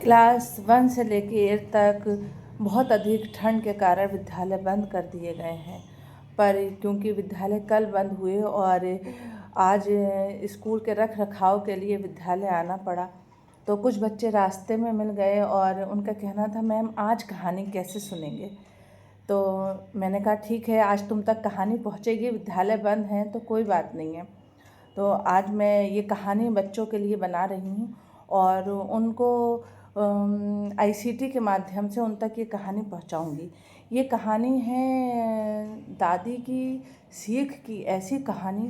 Class 1 से लेके 8 तक बहुत अधिक ठंड के कारण विद्यालय बंद कर दिए गए हैं। पर क्योंकि विद्यालय कल बंद हुए और आज स्कूल के रख रखाव के लिए विद्यालय आना पड़ा, तो कुछ बच्चे रास्ते में मिल गए और उनका कहना था, मैम आज कहानी कैसे सुनेंगे। तो मैंने कहा ठीक है, आज तुम तक कहानी पहुंचेगी, विद्यालय बंद है तो कोई बात नहीं है। तो आज मैं ये कहानी बच्चों के लिए बना रही हूँ और उनको ICT के माध्यम से उन तक ये कहानी पहुँचाऊँगी। ये कहानी है दादी की सीख की, ऐसी कहानी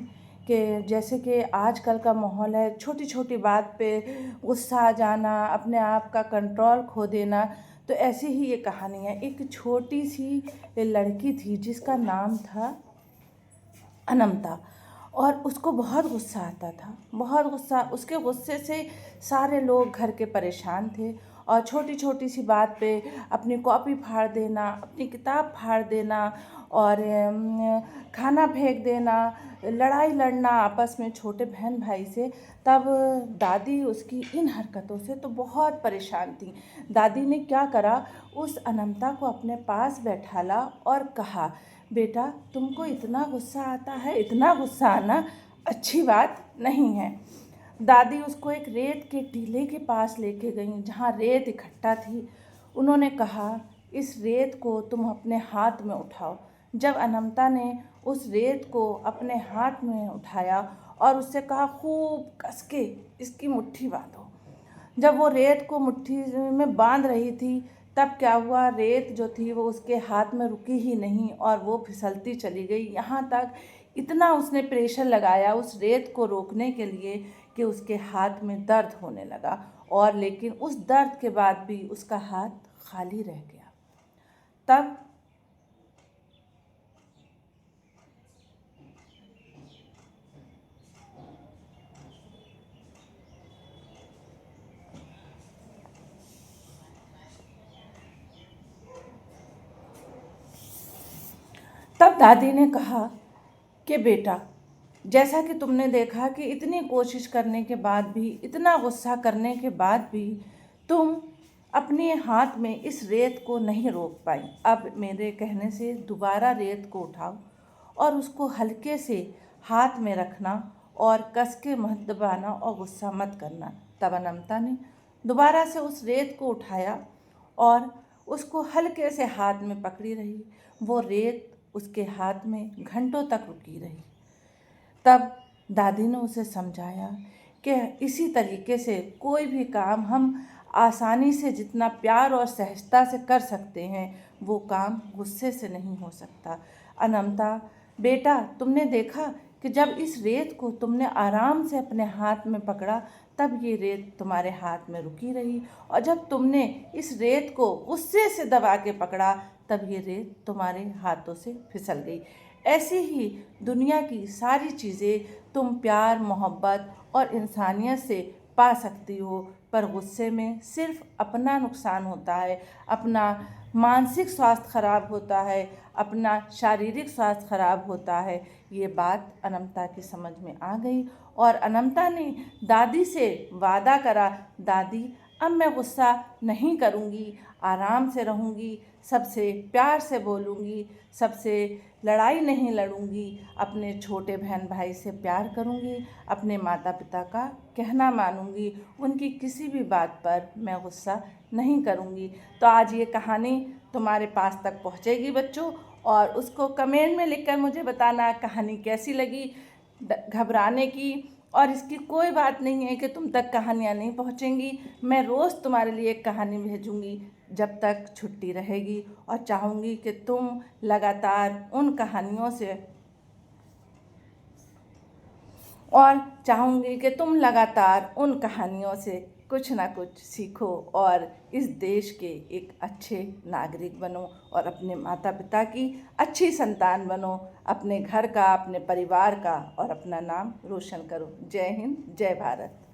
कि जैसे कि आजकल का माहौल है, छोटी छोटी बात पे गुस्सा आ जाना, अपने आप का कंट्रोल खो देना, तो ऐसी ही ये कहानी है। एक छोटी सी लड़की थी जिसका नाम था अनमता, और उसको बहुत गुस्सा आता था, बहुत गुस्सा। उसके गुस्से से सारे लोग घर के परेशान थे और छोटी छोटी सी बात पे अपनी कॉपी फाड़ देना, अपनी किताब फाड़ देना और खाना फेंक देना, लड़ाई लड़ना आपस में छोटे बहन भाई से। तब दादी उसकी इन हरकतों से तो बहुत परेशान थी। दादी ने क्या करा, उस अनमता को अपने पास बैठाला और कहा, बेटा तुमको इतना गुस्सा आता है, इतना गुस्सा आना अच्छी बात नहीं है। दादी उसको एक रेत के टीले के पास लेके गई जहाँ रेत इकट्ठा थी। उन्होंने कहा, इस रेत को तुम अपने हाथ में उठाओ। जब अनमता ने उस रेत को अपने हाथ में उठाया और उससे कहा, खूब कस के इसकी मुट्ठी बांधो। जब वो रेत को मुट्ठी में बांध रही थी, तब क्या हुआ, रेत जो थी वो उसके हाथ में रुकी ही नहीं और वो फिसलती चली गई। यहाँ तक इतना उसने प्रेशर लगाया उस रेत को रोकने के लिए कि उसके हाथ में दर्द होने लगा, और लेकिन उस दर्द के बाद भी उसका हाथ खाली रह गया। तब दादी ने कहा कि बेटा, जैसा कि तुमने देखा कि इतनी कोशिश करने के बाद भी, इतना गुस्सा करने के बाद भी तुम अपने हाथ में इस रेत को नहीं रोक पाई। अब मेरे कहने से दोबारा रेत को उठाओ और उसको हल्के से हाथ में रखना और कस के मत दबाना और गुस्सा मत करना। तब अनमता ने दोबारा से उस रेत को उठाया और उसको हल्के से हाथ में पकड़ी रही। वो रेत उसके हाथ में घंटों तक रुकी रही। तब दादी ने उसे समझाया कि इसी तरीके से कोई भी काम हम आसानी से, जितना प्यार और सहजता से कर सकते हैं, वो काम गुस्से से नहीं हो सकता। अनमता बेटा, तुमने देखा कि जब इस रेत को तुमने आराम से अपने हाथ में पकड़ा, तब ये रेत तुम्हारे हाथ में रुकी रही, और जब तुमने इस रेत को गुस्से से दबा के पकड़ा, तब ये रेत तुम्हारे हाथों से फिसल गई। ऐसे ही दुनिया की सारी चीज़ें तुम प्यार, मोहब्बत और इंसानियत से पा सकती हो, पर गुस्से में सिर्फ अपना नुकसान होता है, अपना मानसिक स्वास्थ्य खराब होता है, अपना शारीरिक स्वास्थ्य खराब होता है। ये बात अनमता की समझ में आ गई और अनमता ने दादी से वादा करा, दादी अब मैं गुस्सा नहीं करूँगी, आराम से रहूँगी, सबसे प्यार से बोलूँगी, सबसे लड़ाई नहीं लड़ूँगी, अपने छोटे बहन भाई से प्यार करूँगी, अपने माता पिता का कहना मानूँगी, उनकी किसी भी बात पर मैं गुस्सा नहीं करूँगी। तो आज ये कहानी तुम्हारे पास तक पहुँचेगी बच्चों, और उसको कमेंट में लिखकर मुझे बताना कहानी कैसी लगी। घबराने की और इसकी कोई बात नहीं है कि तुम तक कहानियाँ नहीं पहुँचेंगी। मैं रोज़ तुम्हारे लिए एक कहानी भेजूँगी जब तक छुट्टी रहेगी, और चाहूँगी कि तुम लगातार उन कहानियों से कुछ ना कुछ सीखो और इस देश के एक अच्छे नागरिक बनो और अपने माता पिता की अच्छी संतान बनो, अपने घर का, अपने परिवार का और अपना नाम रोशन करो। जय हिंद, जय भारत।